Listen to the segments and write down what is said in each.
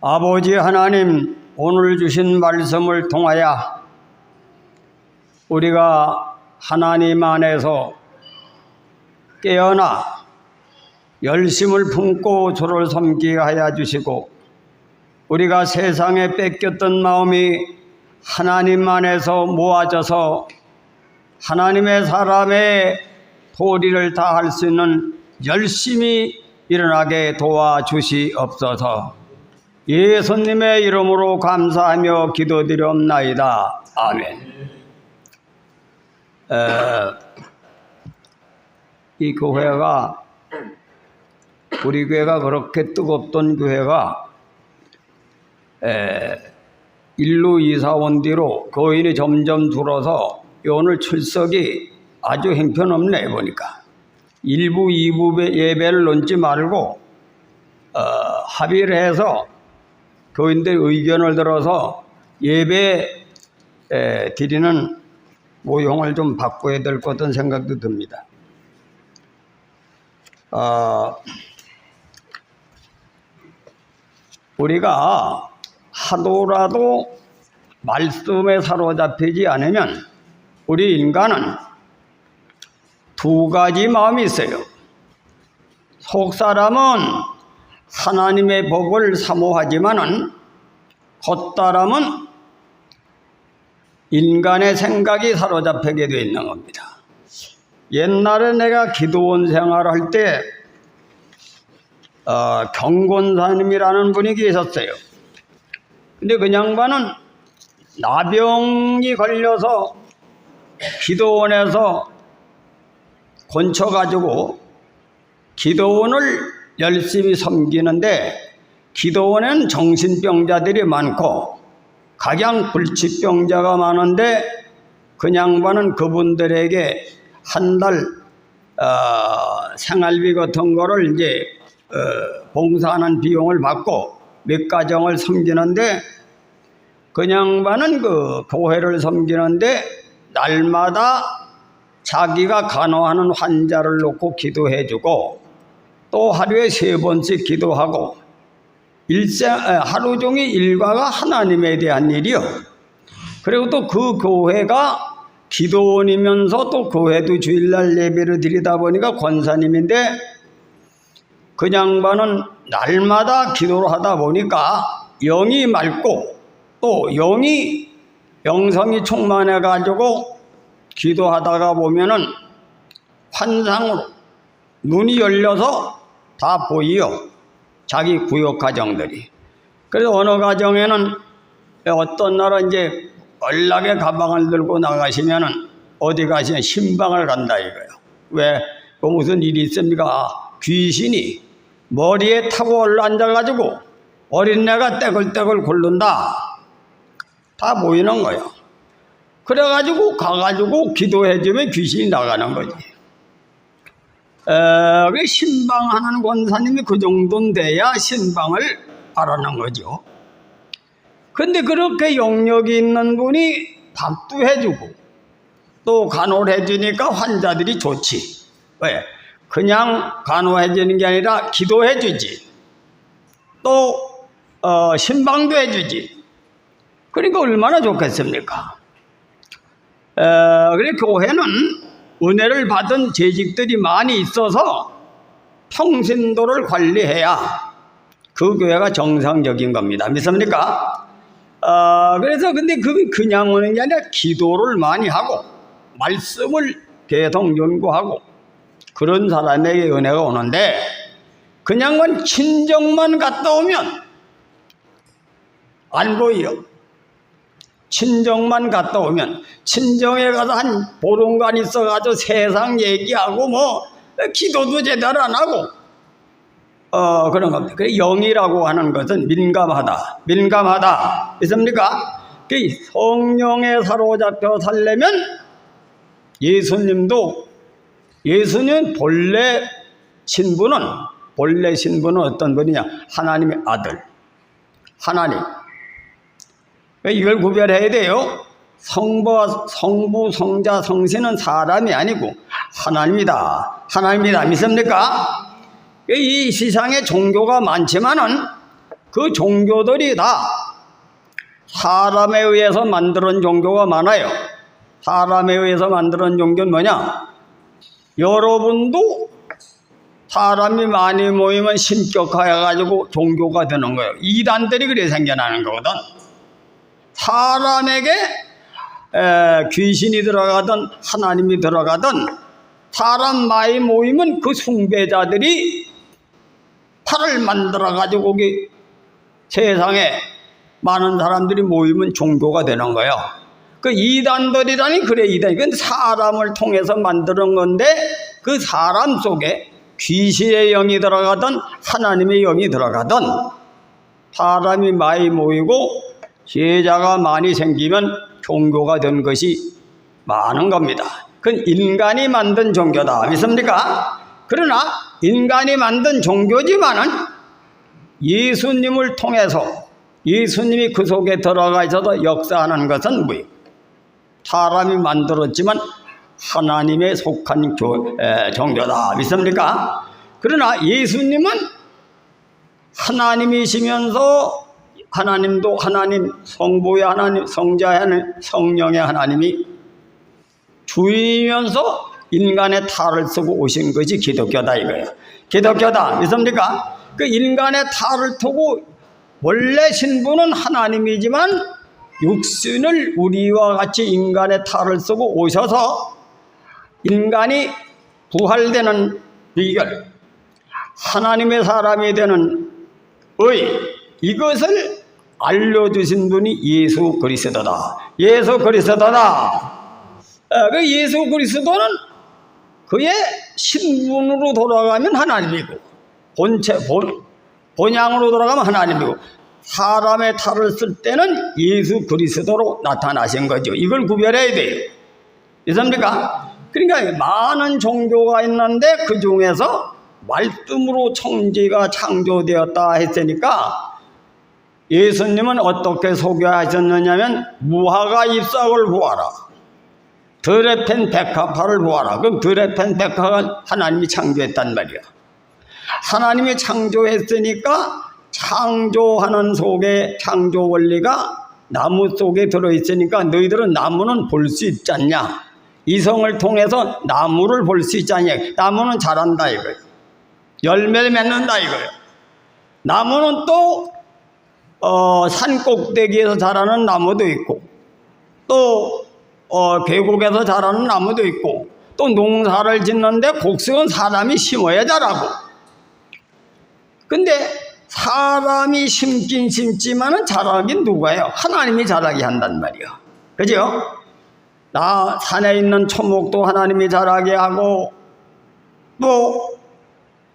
아버지 하나님, 오늘 주신 말씀을 통하여 우리가 하나님 안에서 깨어나 열심을 품고 주를 섬기게 하여 주시고, 우리가 세상에 뺏겼던 마음이 하나님 안에서 모아져서 하나님의 사람의 도리를 다할 수 있는 열심히 일어나게 도와주시옵소서. 예수님의 이름으로 감사하며 기도드리옵나이다. 아멘. 이 교회가, 우리 교회가 그렇게 뜨겁던 교회가 일로 이사 온 뒤로 교인이 점점 줄어서 오늘 출석이 아주 형편없네. 보니까 1부, 2부 예배를 넣지 말고 합의를 해서 교인들 의견을 들어서 예배 드리는 모형을 좀 바꿔야 될 것 같은 생각도 듭니다. 우리가 하도라도 말씀에 사로잡히지 않으면 우리 인간은 두 가지 마음이 있어요. 속사람은 하나님의 복을 사모하지만은 겉사람은 인간의 생각이 사로잡히게 되어 있는 겁니다. 옛날에 내가 기도원 생활할 때 경곤사님이라는 분이 계셨어요. 근데 그 양반은 나병이 걸려서 기도원에서 곤쳐가지고 기도원을 열심히 섬기는데, 기도원에는 정신병자들이 많고 각양불치병자가 많은데 그 양반은 그분들에게 한 달 생활비 같은 거를 이제 봉사하는 비용을 받고 몇 가정을 섬기는데, 그 양반은 그 교회를 섬기는데 날마다 자기가 간호하는 환자를 놓고 기도해주고 또 하루에 3번씩 기도하고 하루 종일 일과가 하나님에 대한 일이요. 그리고 또 그 교회가 기도원이면서 또 교회도 주일날 예배를 드리다 보니까 권사님인데, 그 양반은 날마다 기도를 하다 보니까 영이 맑고 또 영성이 충만해 가지고 기도하다가 보면은 환상으로 눈이 열려서 다 보이요. 자기 구역 가정들이. 그래서 어느 가정에는 어떤 날은 이제 연락의 가방을 들고 나가시면은 어디 가시면 신방을 간다 이거예요. 왜? 무슨 일이 있습니까? 귀신이 머리에 타고 올라앉아가지고 어린애가 떼굴떼굴 굴른다. 다 보이는 거예요. 그래가지고 가가지고 기도해주면 귀신이 나가는 거지. 신방하는 권사님이 그 정도는 돼야 신방을 알아는 거죠. 근데 그렇게 영역이 있는 분이 밥도 해주고 또 간호를 해주니까 환자들이 좋지. 왜? 그냥 간호해주는 게 아니라 기도해주지. 또 신방도 해주지. 그러니까 얼마나 좋겠습니까? 그래 교회는 은혜를 받은 재직들이 많이 있어서 평신도를 관리해야 그 교회가 정상적인 겁니다. 믿습니까? 그래서 근데 그게 그냥 오는 게 아니라 기도를 많이 하고 말씀을 계속 연구하고 그런 사람에게 은혜가 오는데, 그냥만 친정만 갔다 오면 안 보여. 친정만 갔다 오면, 친정에 가서 한 보름간 있어가지고 세상 얘기하고 뭐 기도도 제대로 안 하고 그런 겁니다. 그래 영이라고 하는 것은 민감하다. 있습니까? 성령에 사로잡혀 살려면 예수님 본래 신분은 어떤 분이냐? 하나님의 아들. 하나님. 이걸 구별해야 돼요. 성부, 성자, 성신은 사람이 아니고 하나님이다. 믿습니까? 이 세상에 종교가 많지만은 그 종교들이 다 사람에 의해서 만드는 종교가 많아요. 사람에 의해서 만드는 종교는 뭐냐? 여러분도 사람이 많이 모이면 신격화해가지고 종교가 되는 거예요. 이단들이 그래 생겨나는 거거든. 사람에게 귀신이 들어가든 하나님이 들어가든 사람 많이 모이면 그 숭배자들이 탈을 만들어가지고 거기 세상에 많은 사람들이 모이면 종교가 되는 거예요. 그 이단들이라니 그래 이단. 이건 사람을 통해서 만드는 건데 그 사람 속에 귀신의 영이 들어가든 하나님의 영이 들어가든 사람이 많이 모이고 제자가 많이 생기면 종교가 된 것이 많은 겁니다. 그건 인간이 만든 종교다. 믿습니까? 그러나 인간이 만든 종교지만은 예수님을 통해서 예수님이 그 속에 들어가 있어서 역사하는 것은 뭐예요? 사람이 만들었지만 하나님에 속한 종교다. 믿습니까? 그러나 예수님은 하나님이시면서 하나님도 하나님, 성부의 하나님, 성자의 하나님, 성령의 하나님이 주이면서 인간의 탈을 쓰고 오신 것이 기독교다 이거예요. 기독교다. 믿습니까? 그 인간의 탈을 타고 원래 신분은 하나님이지만 육신을 우리와 같이 인간의 탈을 쓰고 오셔서 인간이 부활되는 비결, 하나님의 사람이 되는 이것을 알려주신 분이 예수 그리스도다. 예수 그리스도다. 그 예수 그리스도는 그의 신분으로 돌아가면 하나님이고 본향으로 돌아가면 하나님이고 사람의 탈을 쓸 때는 예수 그리스도로 나타나신 거죠. 이걸 구별해야 돼요. 믿습니까? 그러니까 많은 종교가 있는데 그 중에서 말씀으로 천지가 창조되었다 했으니까 예수님은 어떻게 소개하셨느냐면 무화과 잎사귀를 보아라. 들에 팬 백합화를 보아라. 그럼 들에 팬 백합화가 하나님이 창조했단 말이야. 하나님이 창조했으니까 창조하는 속에 창조 원리가 나무 속에 들어있으니까 너희들은 나무는 볼 수 있지 않냐. 이성을 통해서 나무를 볼 수 있지 않냐. 나무는 자란다 이거예요. 열매를 맺는다 이거예요. 나무는 또 산 꼭대기에서 자라는 나무도 있고 또 계곡에서 자라는 나무도 있고 또 농사를 짓는데 곡식은 사람이 심어야 자라고. 근데 사람이 심긴 심지만은 자라긴 누가요? 하나님이 자라게 한단 말이야. 그죠? 나 산에 있는 초목도 하나님이 자라게 하고 또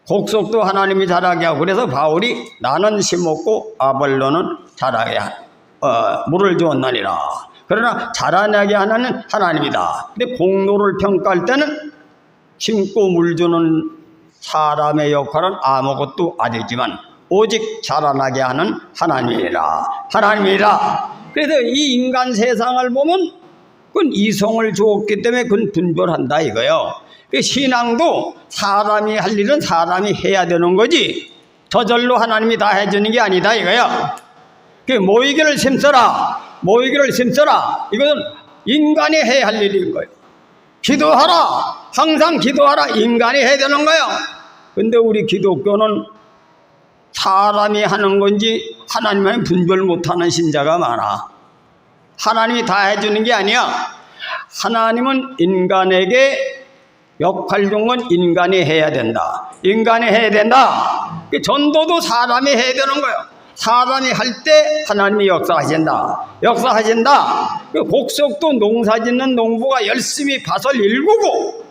곡식도 하나님이 자라게 하고. 그래서 바울이 나는 심었고 아볼로는 자라게 물을 주었느니라. 그러나 자라나게 하나는 하나님이다. 근데 공로를 평가할 때는 심고 물 주는 사람의 역할은 아무것도 아니지만 오직 자라나게 하는 하나님이라. 하나님이라. 그래서 이 인간 세상을 보면 그건 이성을 주었기 때문에 그건 분별한다 이거예요. 그 신앙도 사람이 할 일은 사람이 해야 되는 거지 저절로 하나님이 다 해주는 게 아니다 이거예요. 그 모이기를 심써라. 모이기를 심써라. 이것은 인간이 해야 할 일인 거예요. 기도하라. 항상 기도하라. 인간이 해야 되는 거예요. 근데 우리 기독교는 사람이 하는 건지 하나님과는 분별 못하는 신자가 많아. 하나님이 다 해주는 게 아니야. 하나님은 인간에게 역할 준 건 인간이 해야 된다. 인간이 해야 된다. 전도도 사람이 해야 되는 거예요. 사람이 할 때 하나님이 역사하신다. 역사하신다. 곡식도 농사 짓는 농부가 열심히 밭을 일구고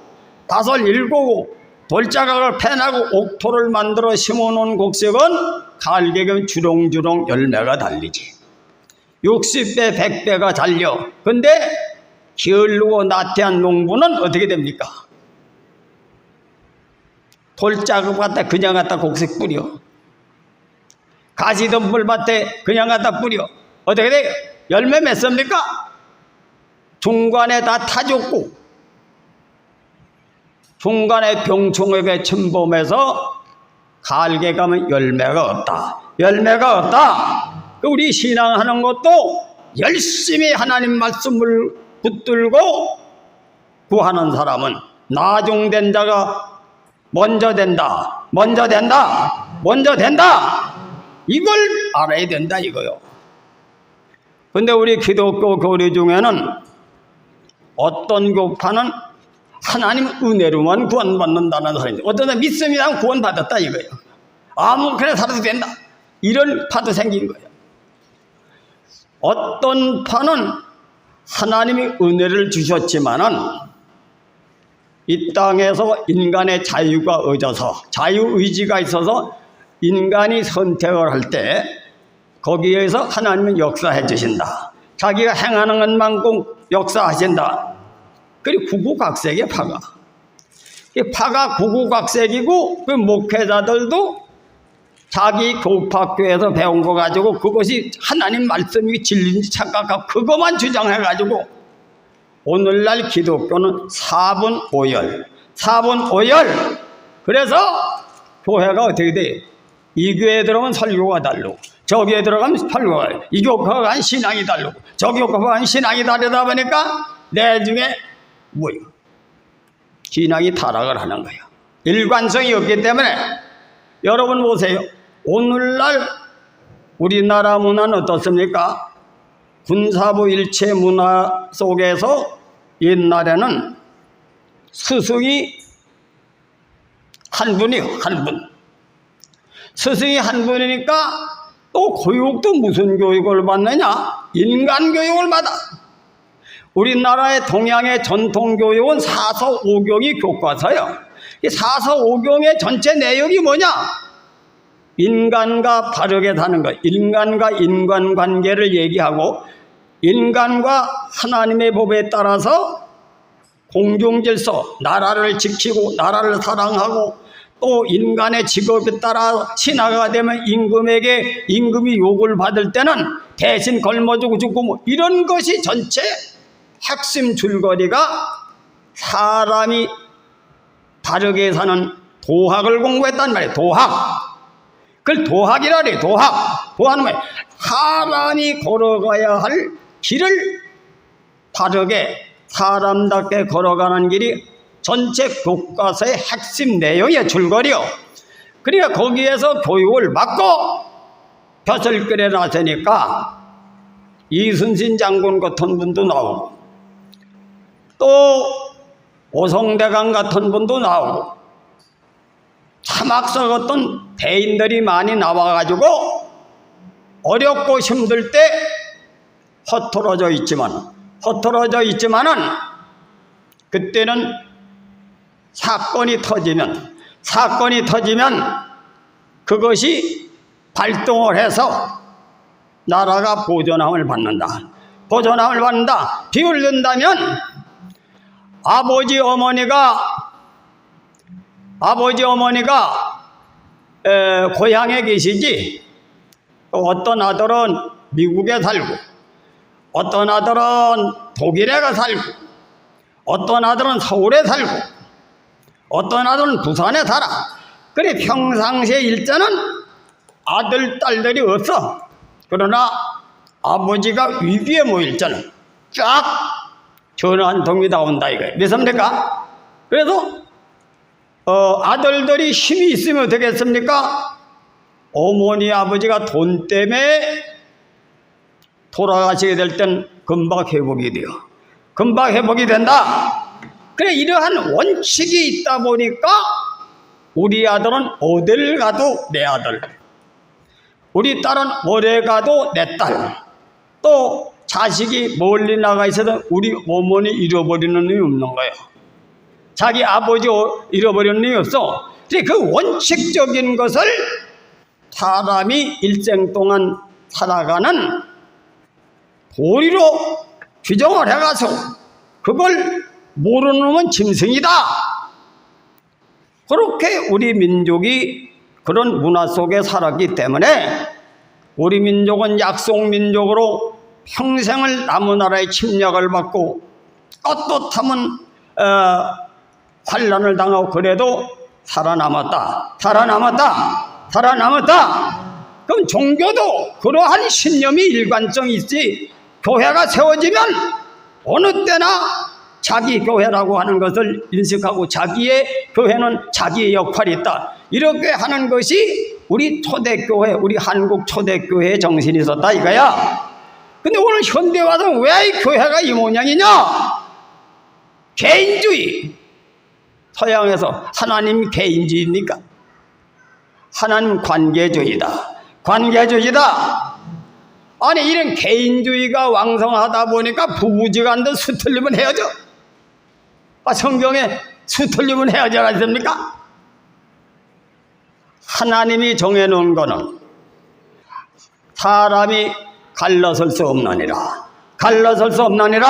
돌자각을 패내고 옥토를 만들어 심어놓은 곡식은 가을 개면 주렁주렁 열매가 달리지. 60배 100배가 달려. 근데 게을르고 나태한 농부는 어떻게 됩니까? 돌자각 갖다 그냥 갖다 곡식 뿌려. 가시덤불 밭에 그냥 갖다 뿌려. 어떻게 돼요? 열매 맺습니까? 중간에 다 타죽고 중간에 병충해가 침범해서 가을개 가면 열매가 없다. 열매가 없다. 우리 신앙하는 것도 열심히 하나님 말씀을 붙들고 구하는 사람은 나중된 자가 먼저 된다. 이걸 알아야 된다 이거요. 근데 우리 기독교 교리 중에는 어떤 교파는 하나님 은혜로만 구원받는다는 사람이, 어떤 사람은 믿음이랑 구원받았다 이거예요. 아무렇게나 살아도 된다, 이런 파도 생긴 거예요. 어떤 파는 하나님이 은혜를 주셨지만은 이 땅에서 인간의 자유가 얻어서, 자유의지가 있어서 인간이 선택을 할 때 거기에서 하나님은 역사해 주신다. 자기가 행하는 것만큼 역사하신다. 그리고 구구각색의 파가. 파가 구구각색이고, 그 목회자들도 자기 교파교에서 배운 거 가지고 그것이 하나님 말씀이 진리인지 착각하고 그것만 주장해가지고 오늘날 기독교는 4분 5열. 그래서 교회가 어떻게 돼? 이 교회에 들어가면 설교가 다르고, 저 교회에 들어가면 설교가 다르고, 이 교회가 간 신앙이 다르고, 저 교회가 간 신앙이 다르다 보니까 내 중에 뭐요? 신앙이 타락을 하는 거예요. 일관성이 없기 때문에. 여러분 보세요. 오늘날 우리나라 문화는 어떻습니까? 군사부 일체 문화 속에서 옛날에는 스승이 한 분이요, 한 분. 스승이 한 분이니까 또 교육도 무슨 교육을 받느냐? 인간 교육을 받아. 우리나라의 동양의 전통 교육은 사서 오경이 교과서예요. 이 사서 오경의 전체 내용이 뭐냐? 인간과 바르게 사는 것, 인간과 인간관계를 얘기하고, 인간과 하나님의 법에 따라서 공중질서, 나라를 지키고 나라를 사랑하고, 또 인간의 직업에 따라 신하가 되면 임금이 욕을 받을 때는 대신 걸머주고 죽고, 뭐 이런 것이 전체 핵심 줄거리가 사람이 바르게 사는 도학을 공부했단 말이에요. 도학. 그걸 도학이라 그래요. 도학은 뭐예요? 사람이 걸어가야 할 길을 바르게 사람답게 걸어가는 길이 전체 교과서의 핵심 내용이에요. 줄거리요. 그러니까 거기에서 교육을 받고 벼슬 끓여 놨으니까 이순신 장군 같은 분도 나오고, 또 오성대강 같은 분도 나오고, 사막서 같은 대인들이 많이 나와가지고 어렵고 힘들 때 허털어져 있지만은 그때는 사건이 터지면 그것이 발동을 해서 나라가 보존함을 받는다. 비유를 든다면 아버지 어머니가 고향에 계시지, 어떤 아들은 미국에 살고, 어떤 아들은 독일에 가 살고, 어떤 아들은 서울에 살고, 어떤 아들은 부산에 살아. 그래 평상시에 일자는 아들 딸들이 없어. 그러나 아버지가 위기에 모일 때는 쫙 전화 한 통이 나온다 이거예요. 믿습니까? 그래서 아들들이 힘이 있으면 되겠습니까? 어머니 아버지가 돈 때문에 돌아가시게 될 땐 금방 회복이 돼요. 금방 회복이 된다. 그래 이러한 원칙이 있다 보니까 우리 아들은 어딜 가도 내 아들, 우리 딸은 어디 가도 내 딸, 또 자식이 멀리 나가 있어도 우리 어머니 잃어버리는 일이 없는 거예요. 자기 아버지 잃어버리는 일이 없어. 그 원칙적인 것을 사람이 일생 동안 살아가는 도리로 규정을 해가서 그걸 모르는 놈은 짐승이다. 그렇게 우리 민족이 그런 문화 속에 살았기 때문에 우리 민족은 약속민족으로 평생을 남의 나라의 침략을 받고 떳떳하면 환란을 당하고 그래도 살아남았다. 그럼 종교도 그러한 신념이 일관성이 있지. 교회가 세워지면 어느 때나 자기 교회라고 하는 것을 인식하고 자기의 교회는 자기의 역할이 있다. 이렇게 하는 것이 우리 초대교회, 우리 한국 초대교회의 정신이 있었다 이거야. 근데 오늘 현대 와서 왜 이 교회가 이 모양이냐? 개인주의. 서양에서 하나님 개인주의입니까? 하나님 관계주의다. 관계주의다. 아니 이런 개인주의가 왕성하다 보니까 부부지간도 수틀리면 헤어져. 성경에 수틀리면 헤어져가 있습니까? 하나님이 정해놓은 거는 사람이 갈라설 수 없느니라. 갈라설 수 없느니라.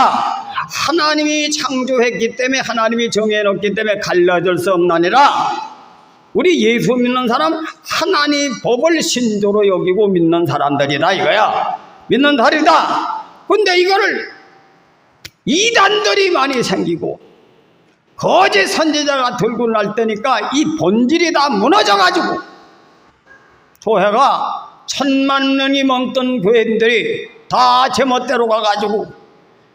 하나님이 창조했기 때문에 하나님이 정해놓기 때문에 갈라질 수 없느니라. 우리 예수 믿는 사람 하나님 법을 신조로 여기고 믿는 사람들이다 이거야. 믿는 사람이다. 근데 이거를 이단들이 많이 생기고 거짓 선지자가 들고 날 때니까 이 본질이 다 무너져가지고 교회가 1000만 명이 넘던 교회들이 다 제멋대로 가가지고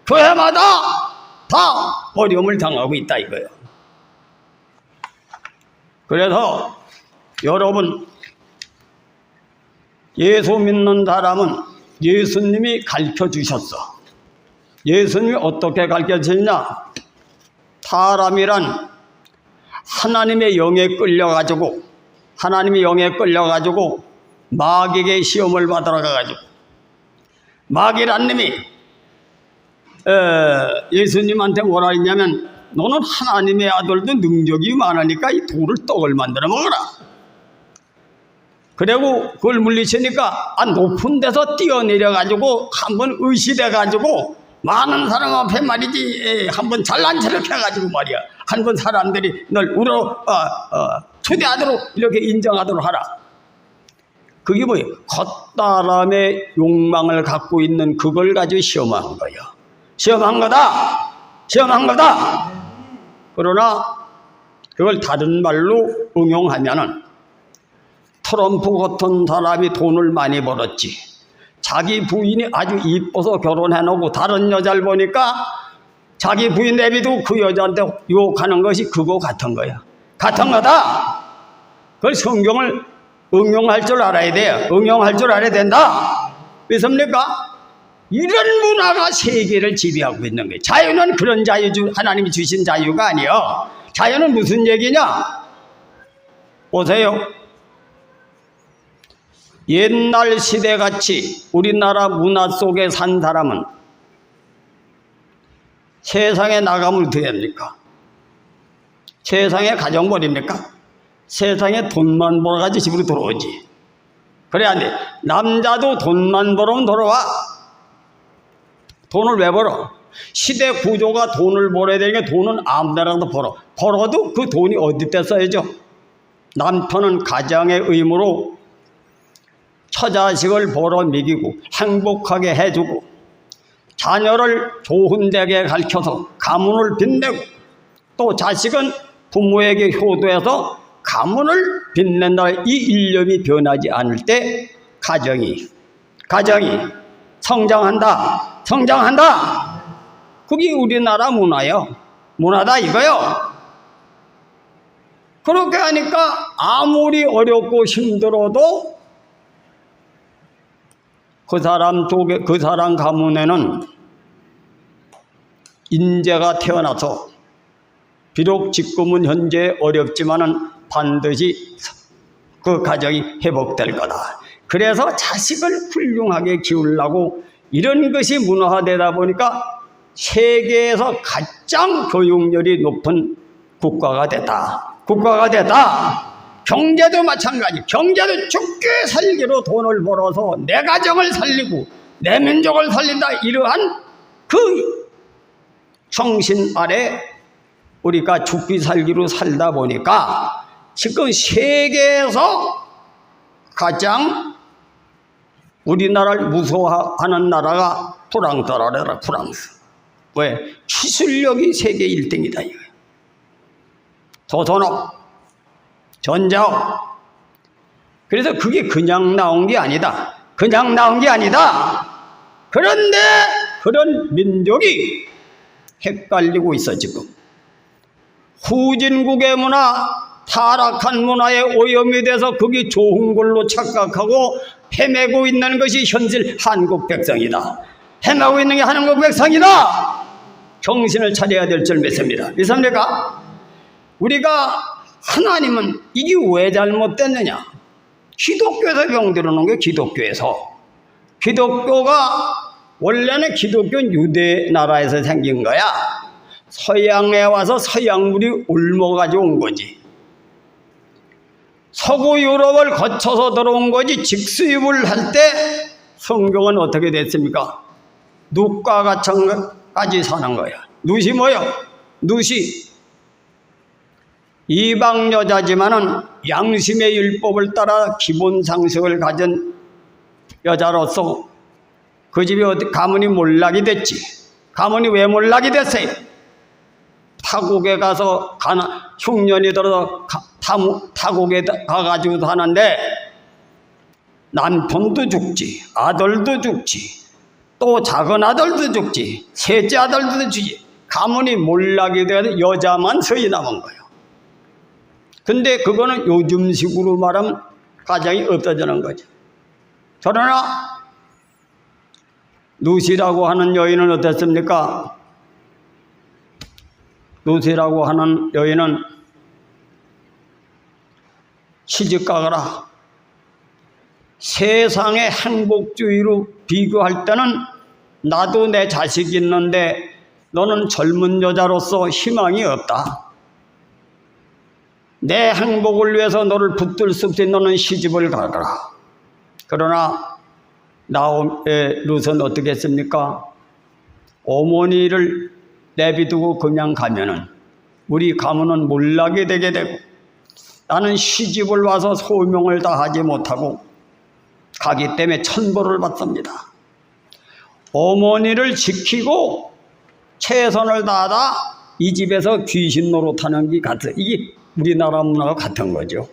교회마다 다 어려움을 당하고 있다 이거예요. 그래서 여러분 예수 믿는 사람은 예수님이 가르쳐 주셨어. 예수님이 어떻게 가르쳐 주셨냐? 사람이란 하나님의 영에 끌려가지고 마귀에게 시험을 받으러 가가지고 마귀란 놈이 예수님한테 뭐라 했냐면 너는 하나님의 아들도 능력이 많으니까 이 돌을 떡을 만들어 먹어라. 그리고 그걸 물리치니까 높은 데서 뛰어내려가지고 한번 의시돼가지고 많은 사람 앞에 말이지 한번 잘난 체를 펴가지고 말이야 한번 사람들이 널 초대하도록 이렇게 인정하도록 하라. 그게 뭐예요? 겉사람의 욕망을 갖고 있는 그걸 가지고 시험한 거예요. 시험한 거다. 그러나 그걸 다른 말로 응용하면은 트럼프 같은 사람이 돈을 많이 벌었지. 자기 부인이 아주 이뻐서 결혼해놓고 다른 여자를 보니까 자기 부인 내비도 그 여자한테 유혹하는 것이 그거 같은 거야. 같은 거다. 그걸 성경을 응용할 줄 알아야 돼요. 응용할 줄 알아야 된다. 왜습니까? 이런 문화가 세계를 지배하고 있는 거예요. 자유는 그런 자유, 하나님이 주신 자유가 아니에요. 자유는 무슨 얘기냐? 보세요. 옛날 시대같이 우리나라 문화 속에 산 사람은 세상에 나가면 어떻게 합니까? 세상에 가정 버립니까? 세상에 돈만 벌어가지고 집으로 들어오지. 그래야 돼. 남자도 돈만 벌으면 들어와. 돈을 왜 벌어? 시대 구조가 돈을 벌어야 되니까 돈은 아무 데라도 벌어. 벌어도 그 돈이 어디 써야죠? 남편은 가장의 의무로 처자식을 벌어 먹이고 행복하게 해주고 자녀를 좋은 데게 가르쳐서 가문을 빛내고 또 자식은 부모에게 효도해서 가문을 빛낸다. 이 일념이 변하지 않을 때 가정이 성장한다. 그게 우리나라 문화요. 문화다 이거요. 그렇게 하니까 아무리 어렵고 힘들어도 그 사람 가문에는 인재가 태어나서 비록 지금은 현재 어렵지만은 반드시 그 가정이 회복될 거다. 그래서 자식을 훌륭하게 키우려고 이런 것이 문화화되다 보니까 세계에서 가장 교육열이 높은 국가가 됐다. 경제도 마찬가지. 경제도 죽게 살기로 돈을 벌어서 내 가정을 살리고 내 민족을 살린다. 이러한 그 정신 아래 우리가 죽기 살기로 살다 보니까 지금 세계에서 가장 우리나라를 무서워하는 나라가 프랑스라라. 프랑스. 왜? 기술력이 세계 1등이다 이거예요. 조선업, 전자업, 그래서 그게 그냥 나온 게 아니다. 그냥 나온 게 아니다. 그런데 그런 민족이 헷갈리고 있어 지금. 후진국의 문화, 타락한 문화에 오염이 돼서 그게 좋은 걸로 착각하고 헤매고 있는 것이 현실 한국 백성이다. 헤매고 있는 게 한국 백성이다. 정신을 차려야 될 줄 믿습니다. 믿습니까? 우리가 하나님은 이게 왜 잘못됐느냐? 기독교에서 병들어 놓은 게 기독교에서. 기독교가 원래는 기독교는 유대 나라에서 생긴 거야. 서양에 와서 서양물이 옮아가지고 온 거지. 서구 유럽을 거쳐서 들어온 거지. 직수입을 할 때 성경은 어떻게 됐습니까? 룻과 같이 사는 거야. 룻이 뭐요? 룻이 이방 여자지만은 양심의 율법을 따라 기본 상식을 가진 여자로서 그 집이 가문이 몰락이 됐지. 가문이 왜 몰락이 됐어요? 타국에 가서 흉년이 들어서 타국에 가가지고 사는데 남편도 죽지, 아들도 죽지, 또 작은 아들도 죽지, 셋째 아들도 죽지. 가문이 몰락이 돼서 여자만 서히 남은 거예요. 근데 그거는 요즘식으로 말하면 가정이 없어지는 거죠. 그러나 룻이라고 하는 여인은 어땠습니까? 룻이라고 하는 여인은 시집가거라. 세상의 행복주의로 비교할 때는 나도 내 자식이 있는데 너는 젊은 여자로서 희망이 없다. 내 행복을 위해서 너를 붙들 수 없이 너는 시집을 가거라. 그러나 룻은 어떻게 했습니까? 어머니를 내비두고 그냥 가면은 우리 가문은 몰락이 되게 되고 나는 시집을 와서 소명을 다하지 못하고 가기 때문에 천벌을 받습니다. 어머니를 지키고 최선을 다하다 이 집에서 귀신 노릇하는 게 같아. 이게 우리나라 문화가 같은 거죠.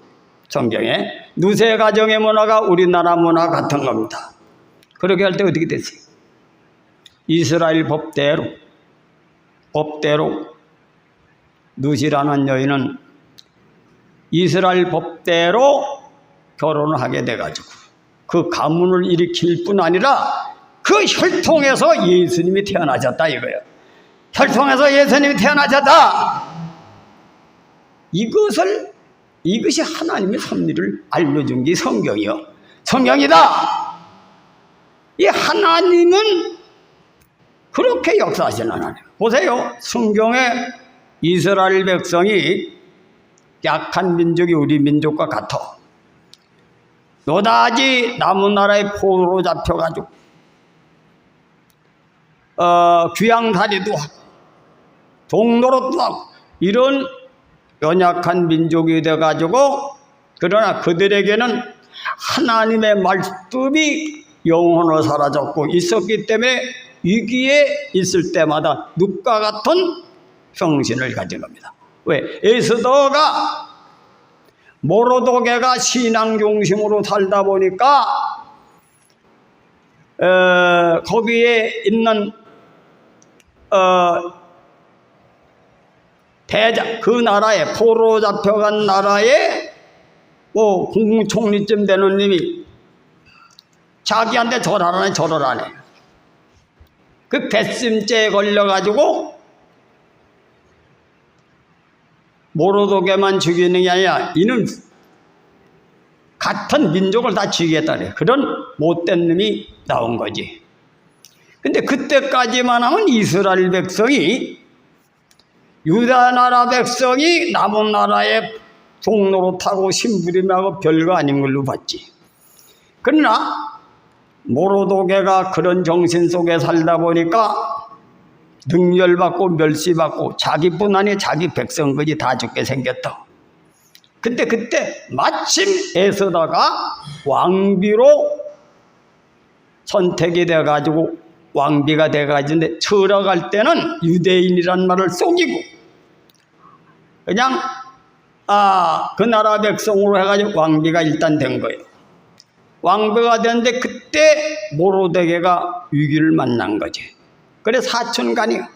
성경에 룻의 가정의 문화가 우리나라 문화가 같은 겁니다. 그렇게 할 때 어떻게 됐어요? 이스라엘 법대로 룻이라는 여인은 이스라엘 법대로 결혼을 하게 돼가지고 그 가문을 일으킬 뿐 아니라 그 혈통에서 예수님이 태어나셨다 이거예요. 혈통에서 예수님이 태어나셨다. 이것이 하나님의 섭리를 알려준 게 성경이요. 성경이다. 이 하나님은 그렇게 역사하시는 하나님. 보세요. 성경에 이스라엘 백성이 약한 민족이 우리 민족과 같아. 노다지 남은 나라에 포로로 잡혀가지고 귀양살이도 하고 동노릇도 하고 이런 연약한 민족이 돼가지고 그러나 그들에게는 하나님의 말씀이 영원으로 사라졌고 있었기 때문에 위기에 있을 때마다 룻과 같은 정신을 가진 겁니다. 왜? 에스더가 모로도게가 신앙 중심으로 살다 보니까 거기에 있는 대장, 그 나라에 포로 잡혀간 나라에 국무총리쯤 되는 님이 자기한테 절하라네. 그 뱃심죄에 걸려가지고 모로도게만 죽이는 게 아니라 이는 같은 민족을 다 죽이겠다 그래. 그런 못된 놈이 나온 거지. 근데 그때까지만 하면 이스라엘 백성이 유다 나라 백성이 남은 나라에 종로로 타고 심부림하고 별거 아닌 걸로 봤지. 그러나 모로도게가 그런 정신 속에 살다 보니까 능멸받고 멸시받고 자기뿐 아니라 자기 백성까지 다 죽게 생겼다. 근데 그때 마침 에스더가 왕비로 선택이 돼가지고 왕비가 돼가지고 처러갈 때는 유대인이란 말을 속이고 그냥 그 나라 백성으로 해가지고 왕비가 일단 된 거예요. 왕비가 되는데 그때 모로데게가 위기를 만난 거지. 그래 사촌간이야.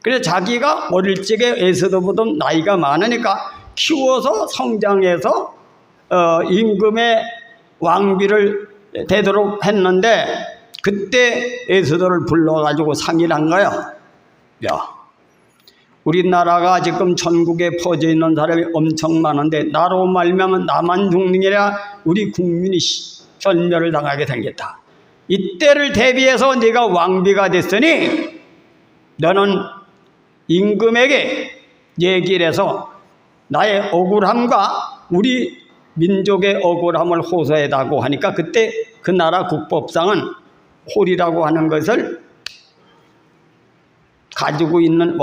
그래 자기가 어릴 적에 에스더보다 나이가 많으니까 키워서 성장해서 임금의 왕비를 되도록 했는데 그때 에스더를 불러가지고 상의를 한 거야. 야, 우리나라가 지금 전국에 퍼져 있는 사람이 엄청 많은데 나로 말미암아 나만 죽는 게 아니라 우리 국민이 전멸을 당하게 생겼다. 이때를 대비해서 네가 왕비가 됐으니 너는 임금에게 얘기를 해서 나의 억울함과 우리 민족의 억울함을 호소해달라고 하니까 그때 그 나라 국법상은 홀이라고 하는 것을 가지고 있는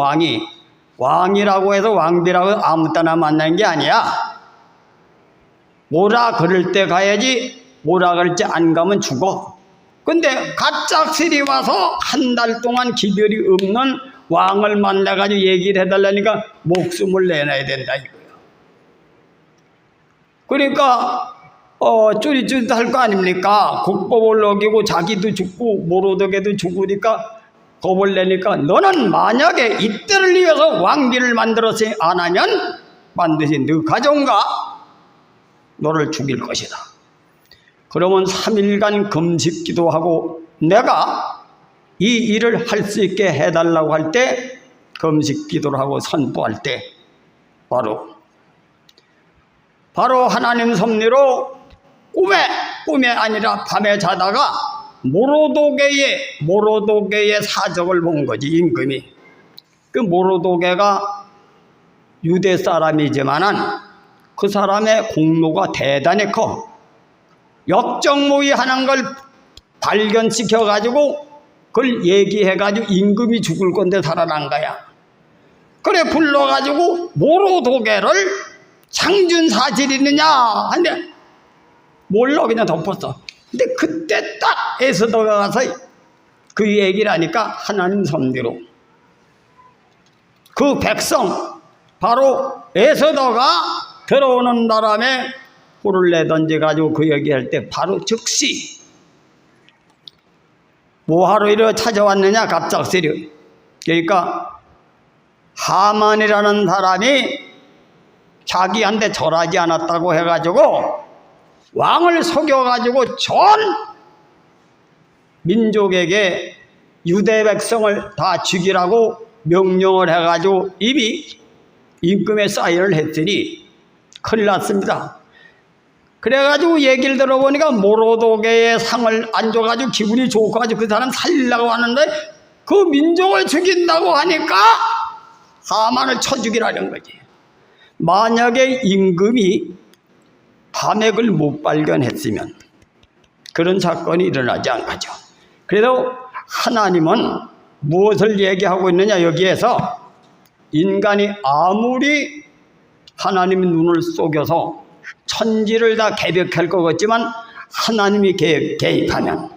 왕이라고 해서 왕비라고 해서 아무 때나 만나는 게 아니야. 뭐라 그럴 때 가야지, 뭐라 그럴 때 안 가면 죽어. 근데 갑작스레 와서 한 달 동안 기별이 없는 왕을 만나가지고 얘기를 해달라니까 목숨을 내놔야 된다 이거예요. 그러니까 쭈릿쭈릿할 거 아닙니까? 국법을 어기고 자기도 죽고 모로데게도 죽으니까 겁을 내니까 너는 만약에 이때를 위해서 왕비를 만들어서 안 하면 반드시 너 가정과 너를 죽일 것이다. 그러면 3일간 금식 기도하고 내가 이 일을 할 수 있게 해달라고 할 때 금식 기도를 하고 선포할 때 바로 하나님 섭리로 꿈에 아니라 밤에 자다가 모로도게의 사적을 본 거지. 임금이. 그 모로도게가 유대 사람이지만은 그 사람의 공로가 대단히 커. 역정모의 하는 걸 발견시켜 가지고 그걸 얘기해 가지고 임금이 죽을 건데 살아난 거야. 그래 불러 가지고 모로도게를 창준 사실이 있느냐 하는데 몰라 그냥 덮었어. 근데 그때 딱 에스더가 가서 그 얘기를 하니까 하나님 섭리로 그 백성 바로 에스더가 들어오는 바람에 불을 내던져가지고 그 얘기할 때 바로 즉시 뭐하러 이리 찾아왔느냐 갑작스레. 그러니까 하만이라는 사람이 자기한테 절하지 않았다고 해가지고 왕을 속여가지고 전 민족에게 유대 백성을 다 죽이라고 명령을 해가지고 이미 임금의 사인을 했으니 큰일 났습니다. 그래가지고 얘기를 들어보니까 모로도게의 상을 안 줘가지고 기분이 좋고가지고 그 사람 살리려고 하는데 그 민족을 죽인다고 하니까 하만을 쳐 죽이라는 거지. 만약에 임금이 밤에 그걸 못 발견했으면 그런 사건이 일어나지 않겠죠. 그래도 하나님은 무엇을 얘기하고 있느냐, 여기에서 인간이 아무리 하나님의 눈을 속여서 천지를 다 개벽할 것 같지만 하나님이 개입하면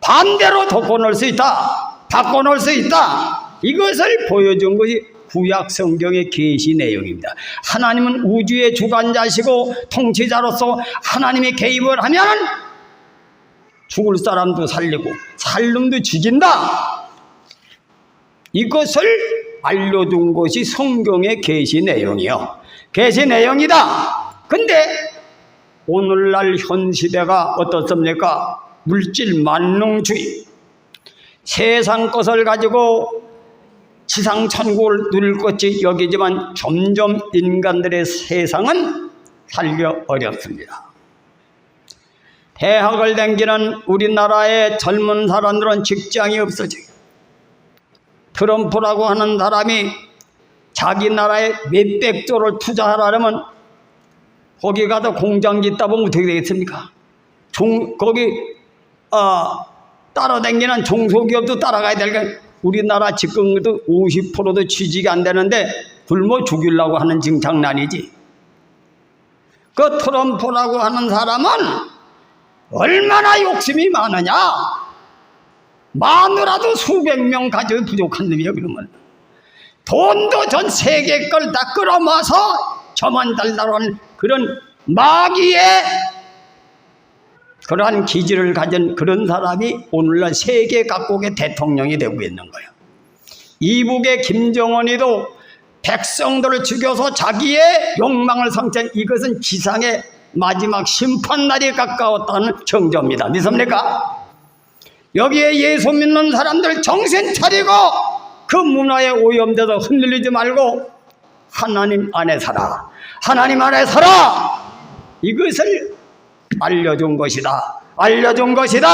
반대로 덮어놓을 수 있다, 바꿔놓을 수 있다. 이것을 보여준 것이 구약 성경의 계시 내용입니다. 하나님은 우주의 주관자시고 통치자로서 하나님이 개입을 하면 죽을 사람도 살리고 살 놈도 죽인다. 이것을 알려준 것이 성경의 계시 내용이요. 계시 내용이다. 근데 오늘날 현 시대가 어떻습니까? 물질 만능주의, 세상 것을 가지고 지상 천국을 누릴 것이 여기지만 점점 인간들의 세상은 살기 어렵습니다. 대학을 다니는 우리나라의 젊은 사람들은 직장이 없어져요. 트럼프라고 하는 사람이 자기 나라에 몇백 조를 투자하려면 거기 가서 공장 짓다 보면 어떻게 되겠습니까? 거기 따라다니는 중소기업도 따라가야 될 거예요. 우리나라 지금도 50%도 취직이 안 되는데 굶어 죽이려고 하는 지금 장난이지. 그 트럼프라고 하는 사람은 얼마나 욕심이 많으냐. 마누라도 수백 명 가지고 부족한 놈이야. 그러면 돈도 전 세계 걸 다 끌어모아서 저만 달라고 하는 그런 마귀의 그러한 기질을 가진 그런 사람이 오늘날 세계 각국의 대통령이 되고 있는 거예요. 이북의 김정은이도 백성들을 죽여서 자기의 욕망을 성취한 이것은 지상의 마지막 심판날이 가까웠다는 정조입니다. 믿습니까? 여기에 예수 믿는 사람들 정신 차리고 그 문화에 오염돼서 흔들리지 말고 하나님 안에 살아. 하나님 안에 살아. 이것을 알려준 것이다. 알려준 것이다.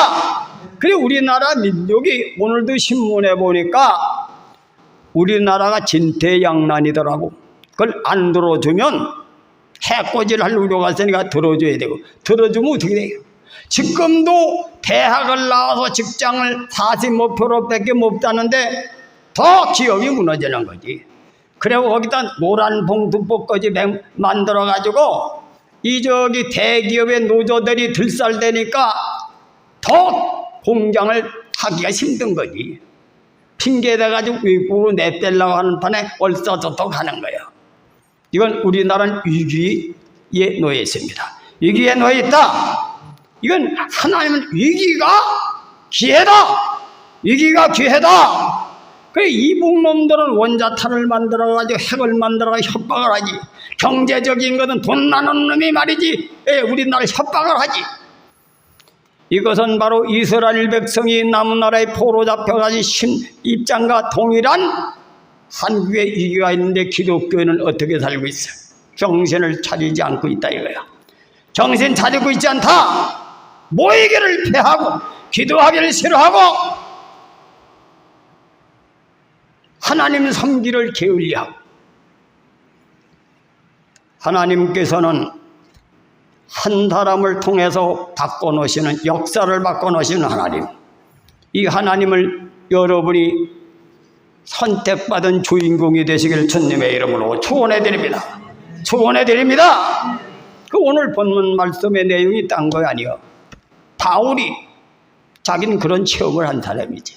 그래 우리나라 민족이 오늘도 신문에 보니까 우리나라가 진퇴양난이더라고. 그걸 안 들어주면 해코지를 할 우려가 있으니까 들어줘야 되고, 들어주면 어떻게 돼요? 지금도 대학을 나와서 직장을 40%밖에 못 따는데 더 기업이 무너지는 거지. 그리고 거기다 노란 봉투법까지 만들어가지고 이 대기업의 노조들이 들살대니까 더 공장을 하기가 힘든 거지. 핑계대가지고 외국으로 내빼려고 하는 판에 얼싸저떡 하는 거예요. 이건 우리나라는 위기에 놓여 있습니다. 위기에 놓여 있다. 이건 하나님은 위기가 기회다. 위기가 기회다. 그래 이북놈들은 원자탄을 만들어가지고 핵을 만들어가지고 협박을 하지. 경제적인 것은 돈 나는 놈이 말이지 우리나라를 협박을 하지. 이것은 바로 이스라엘 백성이 남나라에 포로 잡혀가지고 입장과 동일한 한국에 위기가 있는데 기독교인은 어떻게 살고 있어요? 정신을 차리지 않고 있다 이거야. 정신 차리고 있지 않다. 모이기를 패하고 기도하기를 싫어하고 하나님 섬기를 게을리하고. 하나님께서는 한 사람을 통해서 바꿔놓으시는, 역사를 바꿔놓으시는 하나님, 이 하나님을 여러분이 선택받은 주인공이 되시길 주님의 이름으로 축원해드립니다. 축원해드립니다. 그 오늘 본문 말씀의 내용이 딴 거 아니에요. 바울이 자기는 그런 체험을 한 사람이지.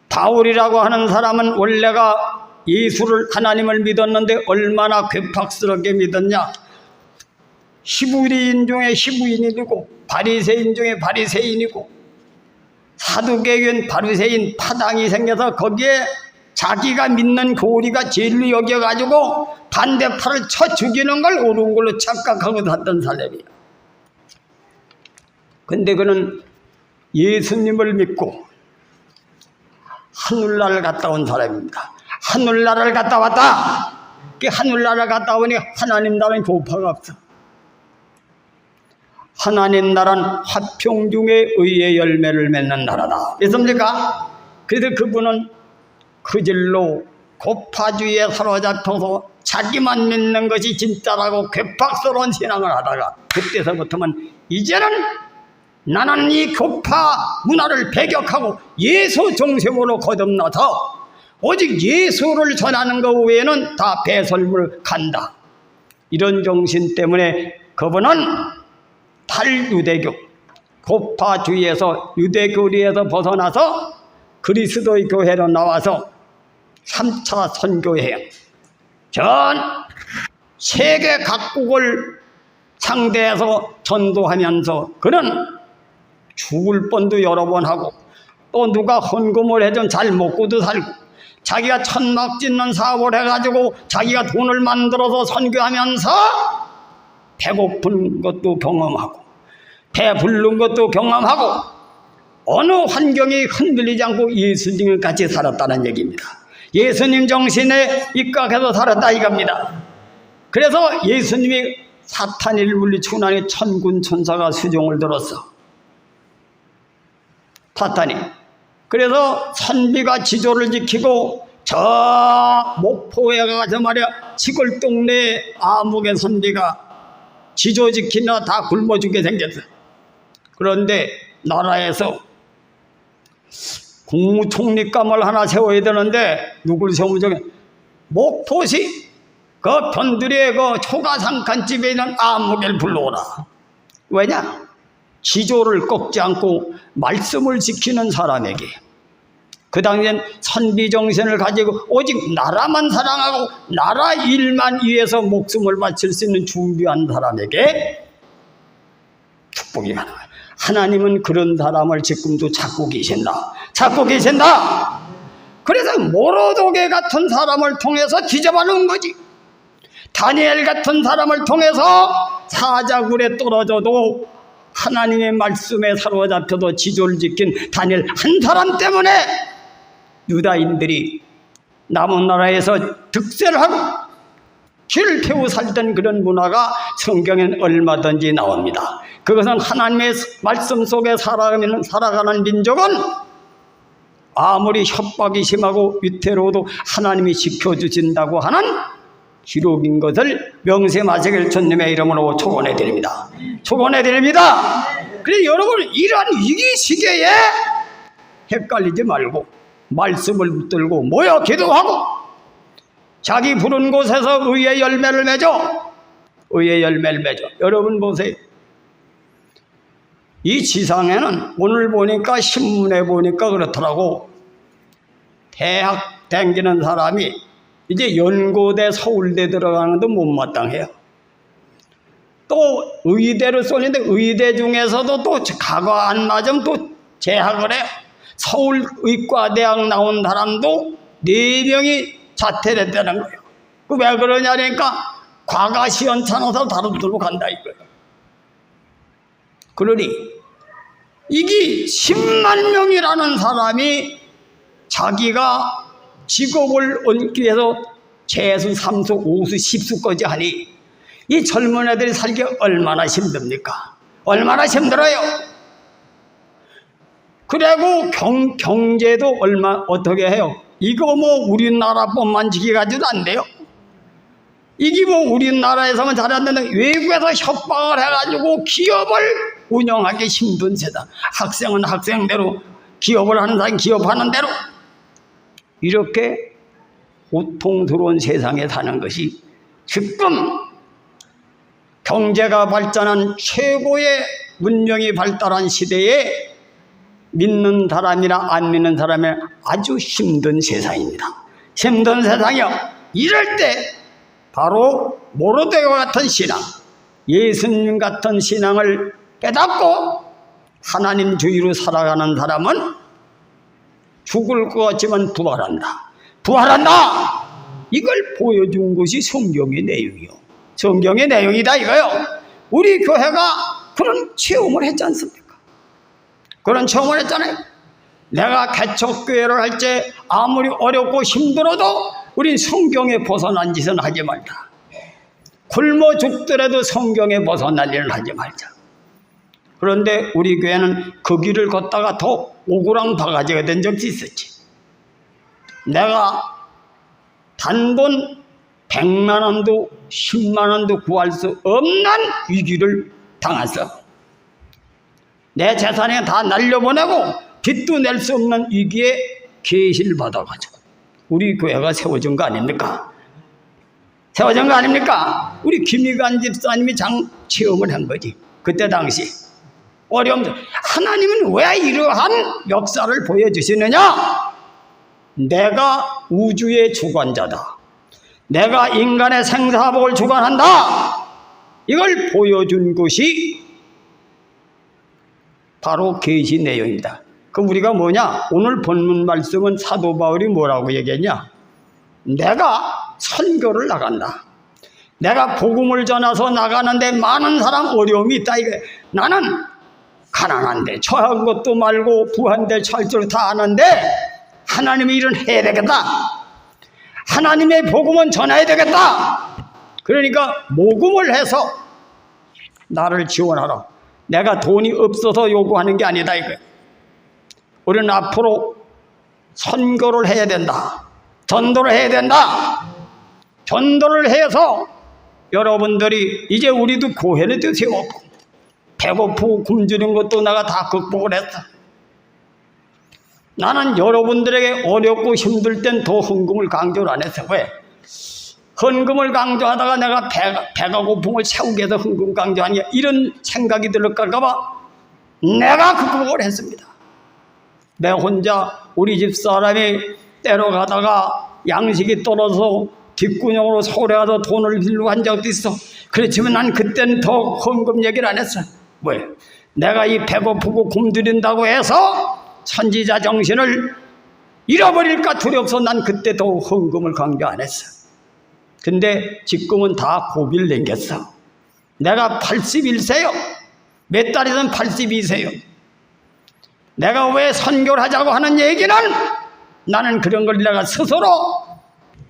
바울이라고 하는 사람은 원래가 예수를 하나님을 믿었는데 얼마나 괴팍스럽게 믿었냐. 히브리인 중에 히브리인이고 바리새인 중에 바리새인이고 사두개인 바리새인 파당이 생겨서 거기에 자기가 믿는 교리가 진리 여겨가지고 반대파를 쳐 죽이는 걸 옳은 걸로 착각하고 살던 사람이에요. 근데 그는 예수님을 믿고 하늘나라를 갔다 온 사람입니다. 하늘나라를 갔다 왔다. 그 하늘나라를 갔다 오니 하나님 나라는 교파가 없어. 하나님 나라는 화평 중에 의의 열매를 맺는 나라다. 믿습니까? 그래서 그분은 그 질로 고파주의에 사로잡혀서 자기만 믿는 것이 진짜라고 괴팍스러운 신앙을 하다가 그때서부터는 이제는 나는 이 교파 문화를 배격하고 예수 정sem으로 거듭나서 오직 예수를 전하는 것 외에는 다 배설물 간다. 이런 정신 때문에 그분은 탈유대교, 고파주의에서 유대교리에서 벗어나서 그리스도의 교회로 나와서 3차 선교여행, 전 세계 각국을 상대해서 전도하면서 그는 죽을 뻔도 여러 번 하고 또 누가 헌금을 해준 잘 먹고도 살고 자기가 천막 짓는 사업을 해가지고 자기가 돈을 만들어서 선교하면서 배고픈 것도 경험하고 배부른 것도 경험하고 어느 환경이 흔들리지 않고 예수님을 같이 살았다는 얘기입니다. 예수님 정신에 입각해서 살았다 이겁니다. 그래서 예수님이 사탄을 물리치고 나니 천군 천사가 수종을 들었어. 사탄이. 그래서 선비가 지조를 지키고 저 목포에 가서 말이야 시골 동네에 아무개 선비가 지조 지키나 다 굶어 죽게 생겼어. 그런데 나라에서 국무총리감을 하나 세워야 되는데 누굴 세우면 저게 목포시 그 변두리에 그 초가상칸집에 있는 아무개를 불러오라. 왜냐? 지조를 꺾지 않고 말씀을 지키는 사람에게 그 당시엔 선비정신을 가지고 오직 나라만 사랑하고 나라 일만 위해서 목숨을 바칠 수 있는 준비한 사람에게 축복이 가능해요. 하나님은 그런 사람을 지금도 찾고 계신다. 찾고 계신다. 그래서 모로도게 같은 사람을 통해서 뒤잡아놓은 거지. 다니엘 같은 사람을 통해서 사자굴에 떨어져도 하나님의 말씀에 사로잡혀도 지조를 지킨 다니엘 한 사람 때문에 유다인들이 남은 나라에서 득세를 하고 길을 태워 살던 그런 문화가 성경엔 얼마든지 나옵니다. 그것은 하나님의 말씀 속에 살아가는 민족은 아무리 협박이 심하고 위태로워도 하나님이 지켜주신다고 하는 기록인 것을 명심하시길 주님의 이름으로 축원해 드립니다. 축원해 드립니다. 그래서 여러분 이러한 위기 시기에 헷갈리지 말고 말씀을 붙들고 모여 기도하고 자기 부른 곳에서 의의 열매를 맺어. 의의 열매를 맺어. 여러분 보세요. 이 지상에는 오늘 보니까 신문에 보니까 그렇더라고. 대학 다니는 사람이 이제 연고대 서울대 들어가는데 못마땅해요. 또 의대를 쏘는데 의대 중에서도 또 과거 안 맞으면 또 재학을 해요. 서울의과대학 나온 사람도 4명이 자퇴를 했다는 거예요. 왜 그러냐니까 과거 시원찮아서 다른 데로 간다 이거예요. 그러니 이게 10만 명이라는 사람이 자기가 직업을 얻기 위해서 재수, 3수, 5수, 10수까지 하니 이 젊은 애들이 살기 얼마나 힘듭니까? 얼마나 힘들어요. 그리고 경제도 어떻게 해요? 이거 뭐 우리나라뿐만 지켜가지도 안 돼요. 이게 뭐 우리나라에서만 잘하는데 외국에서 협박을 해가지고 기업을 운영하기 힘든 세상. 학생은 학생대로, 기업을 하는 사람은 기업하는 대로 이렇게 고통스러운 세상에 사는 것이 지금 경제가 발전한 최고의 문명이 발달한 시대에 믿는 사람이나 안 믿는 사람이 아주 힘든 세상입니다. 힘든 세상이요. 이럴 때 바로 모로데와 같은 신앙, 예수님 같은 신앙을 깨닫고 하나님 주의로 살아가는 사람은 죽을 것 같지만 부활한다. 부활한다. 이걸 보여준 것이 성경의 내용이요. 성경의 내용이다 이거요. 우리 교회가 그런 체험을 했지 않습니까? 그런 체험을 했잖아요. 내가 개척교회를 할 때 아무리 어렵고 힘들어도 우린 성경에 벗어난 짓은 하지 말자. 굶어 죽더라도 성경에 벗어난 일을 하지 말자. 그런데 우리 교회는 그 길을 걷다가 더 오그랑 바가지가 된 적이 있었지. 내가 단돈 100만 원도 10만 원도 구할 수 없는 위기를 당했어. 내 재산에 다 날려보내고 빚도 낼 수 없는 위기에 계시를 받아가지고 우리 교회가 세워진 거 아닙니까? 세워진 거 아닙니까? 우리 김희관 집사님이 체험을 한 거지. 그때 당시 어려움. 하나님은 왜 이러한 역사를 보여주시느냐? 내가 우주의 주관자다. 내가 인간의 생사복을 주관한다. 이걸 보여준 것이 바로 계시 내용입니다. 그럼 우리가 뭐냐? 오늘 본문 말씀은 사도 바울이 뭐라고 얘기했냐? 내가 선교를 나간다. 내가 복음을 전해서 나가는데 많은 사람 어려움이 있다. 이게 나는 가난한데 처한 것도 말고 부한데 찰 줄 다 아는데 하나님의 일은 해야 되겠다. 하나님의 복음은 전해야 되겠다. 그러니까 모금을 해서 나를 지원하라. 내가 돈이 없어서 요구하는 게 아니다 이거예요. 우리는 앞으로 선교를 해야 된다. 전도를 해야 된다. 전도를 해서 여러분들이 이제 우리도 교회를 세웠고 배고프고 굶주린 것도 내가 다 극복을 했다. 나는 여러분들에게 어렵고 힘들 땐 더 헌금을 강조를 안 했어. 왜? 헌금을 강조하다가 내가 배가 고픔을 채우기 위해서 헌금 강조하냐 이런 생각이 들을까 봐 내가 극복을 했습니다. 내 혼자 우리 집 사람이 때로 가다가 양식이 떨어져서 뒷구녕으로 서울에 가서 돈을 빌리고 한 적도 있어. 그렇지만 난 그때는 더 헌금 얘기를 안 했어. 왜? 내가 이 배고프고 굶주린다고 해서 선지자 정신을 잃어버릴까 두려워서 난 그때 더 헌금을 강조 안 했어. 근데 지금은 다 고비를 넘겼어. 내가 81세요. 몇 달이든 82세요. 내가 왜 선교를 하자고 하는 얘기는 나는 그런 걸 내가 스스로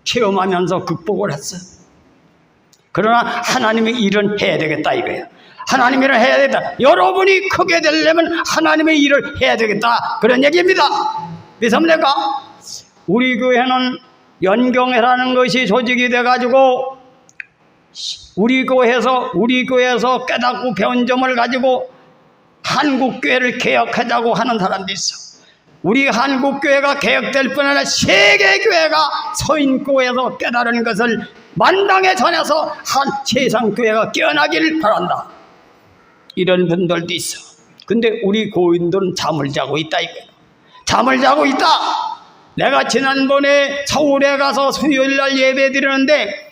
체험하면서 극복을 했어. 그러나 하나님의 일은 해야 되겠다 이거예요. 하나님의 일을 해야 되겠다. 여러분이 크게 되려면 하나님의 일을 해야 되겠다. 그런 얘기입니다. 믿습니까? 우리 교회는 연경회라는 것이 조직이 돼가지고 우리 교회에서 깨닫고 배운 점을 가지고 한국교회를 개혁하자고 하는 사람도 있어. 우리 한국교회가 개혁될 뿐 아니라 세계교회가 서인교회에서 깨달은 것을 만방에 전해서 한 세상교회가 깨어나기를 바란다. 이런 분들도 있어. 근데 우리 교인들은 잠을 자고 있다 이거야. 잠을 자고 있다. 내가 지난번에 서울에 가서 수요일날 예배 드리는데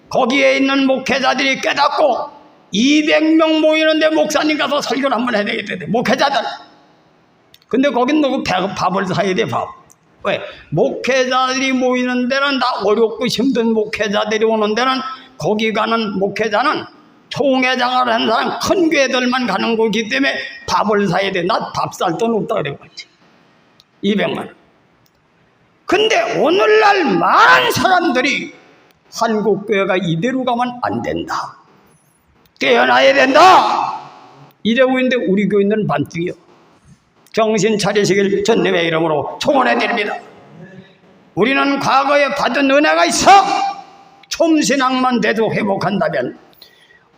거기에 있는 목회자들이 깨닫고 200명 모이는데 목사님 가서 설교를 한번 해야 되겠대. 목회자들. 근데 거긴 너무 밥을 사야 돼, 밥. 왜? 목회자들이 모이는 데는 다 어렵고 힘든 목회자들이 오는 데는 거기 가는 목회자는 총회장을 한 사람 큰 교회들만 가는 거기 때문에 밥을 사야 돼. 나 밥 살 돈 없다 그래가지고 200만 원. 근데 오늘날 많은 사람들이 한국교회가 이대로 가면 안 된다. 깨어나야 된다. 이러고 있는데 우리 교인들은 반띵이요. 정신 차리시길 주님의 이름으로 축원해 드립니다. 우리는 과거에 받은 은혜가 있어 첨신앙만 돼도 회복한다면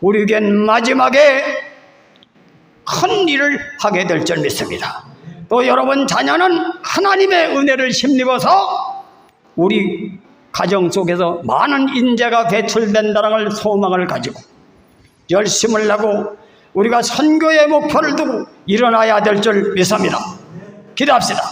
우리에겐 마지막에 큰 일을 하게 될 줄 믿습니다. 또 여러분 자녀는 하나님의 은혜를 힘입어서 우리 가정 속에서 많은 인재가 배출된다는 걸 소망을 가지고 열심을 하고 우리가 선교의 목표를 두고 일어나야 될 줄 믿습니다. 기도합시다.